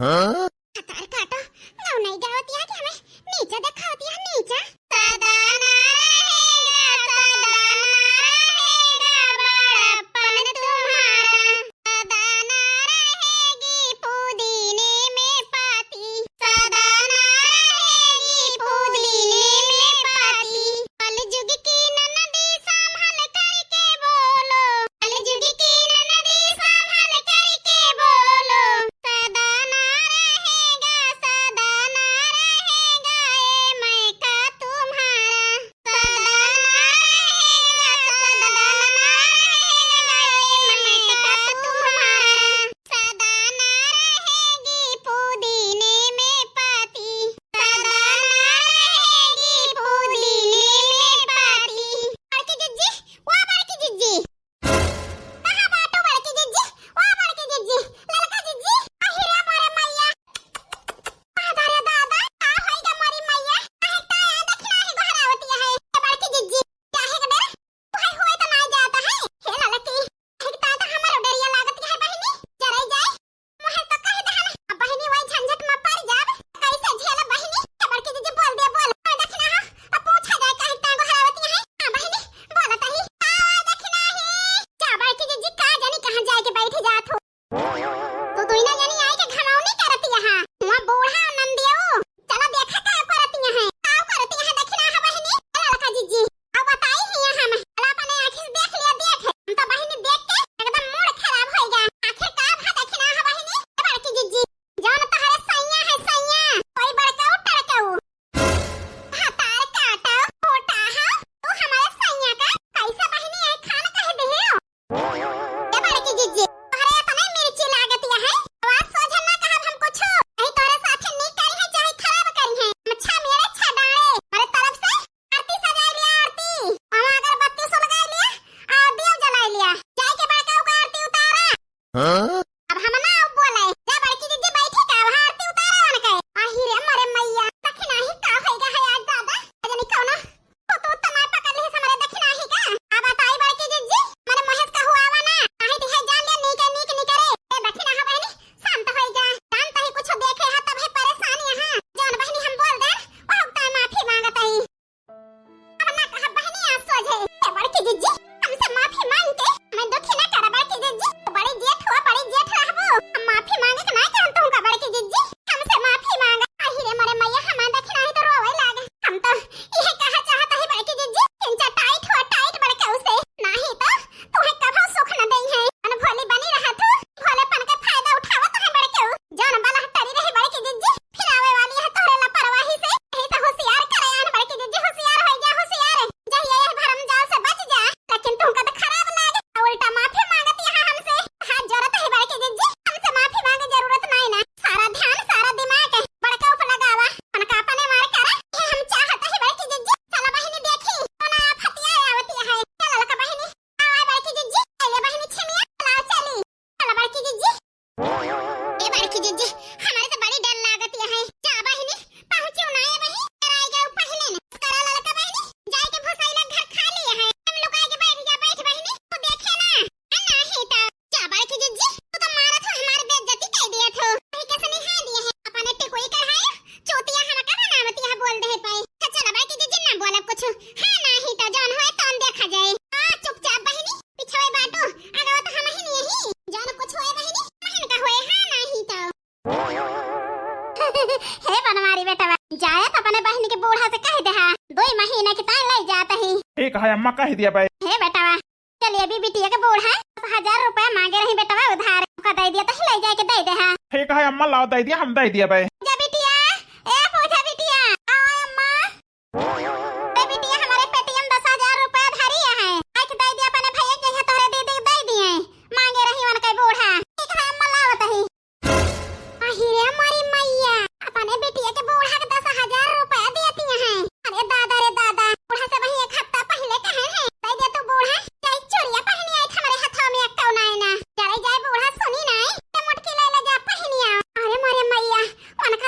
तार काटो गाँव नहीं गावत यहाँ के हमें नीचे देखा होती है नीचे सदा ना रहेगा बड़प्पन तुम्हारा सदा ना रहेगी पुदीने में पाती सदा ना रहेगी पुदीने में पाती कलयुग की ननदी संभल करके बोलो कलयुग की ननदी संभल करके बोलो सदा ना रहेगा ए मैका तुम्हारा सदा ना रहेगा ए मैका तुम्हारा सदा ना रहेगी पुदीने में पाती सदा ना रहेगी पुदीने में पाती बड़की जिज्जी वो बड़की जिज्जी कहाँ बाटो बड़की जिज्जी वो बड़की जिज्जी ललका जिज्जी अहिरा मोरे मैया आधारे दादा का होइगा मोरी मैया काहे काया दखना ही घरावती है बड़की जिज्जी काहे गडे भाई होए तो नहीं जाता है हे ललकी एक ता हमारो डरिया लागत है बहिनी जरे जाए मोहे तो कह दहन अब बहिनी वही झंझट में पड़ जाब कैसे झेल बहिनी बड़की जिज्जी बोल दे बोल दखना हो अब पूछा जाए काहे ता घरावती है हां बहिनी बोलत ही दखना ही जा बड़की जिज्जी का जानी कहां जाए के बैठ जात हो तो तू ना जानी आई के घमावनी करती है वहां बूढ़ा नंदियो चला देखा का करती है दखना है बहिनी ललका जिज्जी अब बताई ही हम अपने आंखों से देख लिया देख हम तो बहिनी देख के एकदम मूड खराब होएगा आखिर का दखना है बहिनी बड़की जिज्जी जान तहरे सैया है सैया कोई बड़काऊ टड़काऊ तार काटा होटा है तू हमारे सैया का कैसे बहिनी है खाना कह दे हो ए बड़की जिज्जी तोहरे इतने मिर्ची लागत है आवाज सोझ ना कहब हम कुछ नहीं तोरे साथे नहीं करी है चाहे खराब करी है मच्छा मेरे छडाड़े मेरे तरफ से आरती सजाई लिया आरती और अगरबत्ती सुलगाई लिया और दिया जलाई लिया जाए के बड़काऊ का आरती उतारा अब हम ना अब बोले जा बड़की दीदी बैठी का वहां आरती उतारा वन के आहिरे मरे मैया दखना ही का होएगा है आज दादा जानी कौन तो तना पकड़ ले हमारे दखना ही का अब बताई बड़की दीदी मारे महेश का हुआ वा ना काहे दी है जान ले नी के नी करे ए दखना है बहनी शांत होई जा जानता ही कुछ देखे है तब है परेशानी है जान बहनी हम बोल दे बहुत माफी मांगत है अब ना कहा बहनी आ सोझे ए बड़की दीदी हमसे माफी मांगते मैं दुखी ना करा बड़की दीदी बड़ी जेठ रहबो हम माफी मांगे के नहीं कहत हूं का बड़की दीदी हमसे माफी मांगा आहिरे मरे मैया हम दखना ही तो रोवे लागे हम तो यह कहा चाहता है बड़की दीदी इंचा टाइट बड़का उसे नहीं तो तोहे कभो सुख न देई है अन भोली बनी रहा तू भोलेपन का फायदा उठावत है बड़के जान बाला हटरी रही बड़की दीदी फिर आवे वाली है तोरे लापरवाही से यही तो होशियार करे आन बड़की दीदी होशियार हो जा होशियार जहिया ये भरम जाल से बच जा लेकिन तुमका तो खराब लागे उल्टा माफी मांगत है हमसे हाथ जोड़त है बड़की दीदी हमसे माफी मांगे जरूरत नहीं ना सारा ध्यान सारा दिमाग बड़का ऊपर लगावा मन का अपने मार कर ये हम चाहत है बड़की दीदी चला बहिनी देखी कोना फतिया आवती है चल ललका बहिनी आवा बड़की दीदी चले बहिनी छिमिया चला चली चला बड़की दीदी ए बड़की दीदी हमारे तो बड़ी डर लागत है जा बहिनी पहुंचो ना है बहिनी कराई गए पहले ने करा ललका बहिनी जाए के भसाइला घर खा लिया है हम लोग आगे बैठ बहिनी तो देखे ना नहीं तो जा बड़की दीदी तू तो मारा था हमारे बेइज्जती कर दिया था कहीं कैसे नहीं है दिए है अपने टिकोई कर है चोतिया हम का बनावती है बोल दे पाए चला बड़की दीदी ना बोला कुछ है नहीं तो जान होए तो देखा जाए हां चुपचाप बहिनी पीछे बाटो आगे तो हम ही नहीं ही जान कुछ होए बहिनी बहन का होए है नहीं तो हे बनवारी बेटा जाए तो अपने बहन के बूढ़ा से कह दे 2 महीने के टाइम ले जाता है एक है अम्मा कह दिया भाई हे बेटा चलिए अभी बिटिया के बूढ़ा 1000 रुपया मांगे रही बेटा उधार का दे दिया तो ले जाए के दे दे एक है अम्मा लाओ दे दिया हम दे दिया भाई जा बिटिया ए पूछा बिटिया आओ अम्मा ए बिटिया हमारे पेटीएम 10000 रुपया धरी है आज दे दिया अपने भैया के है तोरे दे दिए मांगे रही वन के बूढ़ा एक है अम्मा लाओ तही आहिरे हमारी मैया अपने बिटिया के बूढ़ा के 10000 रुपया देती है अरे दादा बूढ़ा से वही एक हफ्ता पहले कहे हैं दे दे तू बूढ़ा चाहे चोरिया पहनी आई हमारे हाथों में कौन आए ना चले जाए बूढ़ा सुनी नहीं ते मुटकी ले ले जा पहनिया अरे मारे मैया मन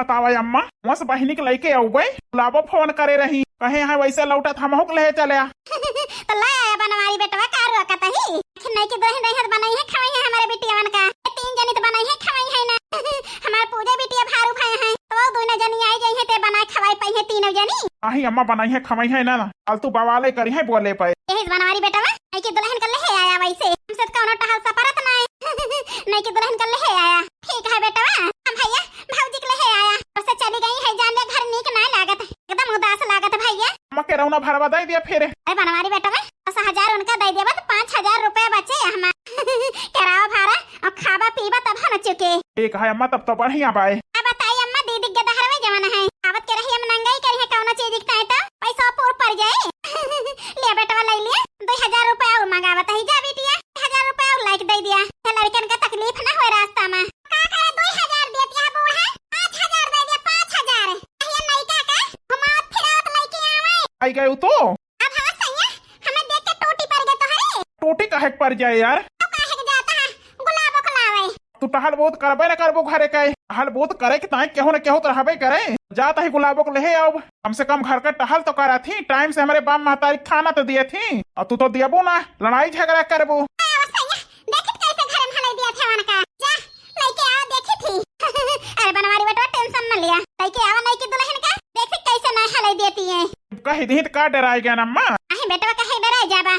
बतावा अम्मा मस बहिनी के लइके आऊ गई गुलाबो फोन करे रही कहे है वैसे लौटत हम हुक ले चले तो ले आया बनवारी बेटवा का रोकत ही नहीं के दोहे नहीं बनाई है खवाई है हमारे बिटिया मन का तीन जनी तो बनाई है खवाई है ना हमार पूजा बिटिया भारू भाई है तो दोनों जनी आई गई है ते बनाए खवाई पई है तीनों जनी आही अम्मा बनाई है खवाई है ना फालतू बवाले करी है बोले पे यही बनवारी बेटवा नहीं के दुल्हन कर ले आया वैसे हमसे तो कोनो टहल सा परत ना नहीं के दुल्हन कर ले आया ठीक है बेटवा हम भैया भौजी के ले आया और से चली गई है जाने घर नीक ना लागत एकदम उदास लागत भैया अम्मा के रौना भरवा दे दिया फिर अरे बनवारी बेटवा 10,000 उनका दे देबा तो 5,000 रुपए बचे हमार करावा भाड़ा और खावा पीवा तब हम चुके ठीक है अम्मा तब तो बढ़िया बाय अब बताइए अम्मा दीदी के दहरवे जमाना है आवत के रही हम नंगाई करी है कौनो चीज दिखता है तो पैसा पूर पड़ जाए ले बेटवा ले लिया 2,000 रुपए और मंगावत है जा बिटिया 1,000 रुपए और लाइक दे दिया लड़कन का तकलीफ ना हो रास्ता में का करे 2,000 देती है बूढ़ा 5,000 दे दिया 5,000 ये नहीं का घुमात फिरावत लेके आवे आई गए तो अब हाँ सैया हमें देख के टोटी पड़ गए तो हरे टोटी काहे पर जाए यार तो काहे के जाता है गुलाबो को लावे तू टहल बहुत करबे न करबो घरे के टहल बहुत करे कि ताई केहो न केहो तो रहबे करे जाता ही गुलाबो को ले आओ कम से कम घर का टहल तो करा थी टाइम से हमारे बाप महतारी खाना तो दिए थी और तू तो दियबो ना लड़ाई झगड़ा करबो देखत कैसे घर में हलाई दिया थे उनका जा लेके आओ देखी थी अरे बनवारी बेटा टेंशन न लिया लेके आओ नहीं की दुल्हन का देख कैसे ना हलाई देती है कही दी का डराई गया अम्मा अहे बेटा कहे डराई जाबा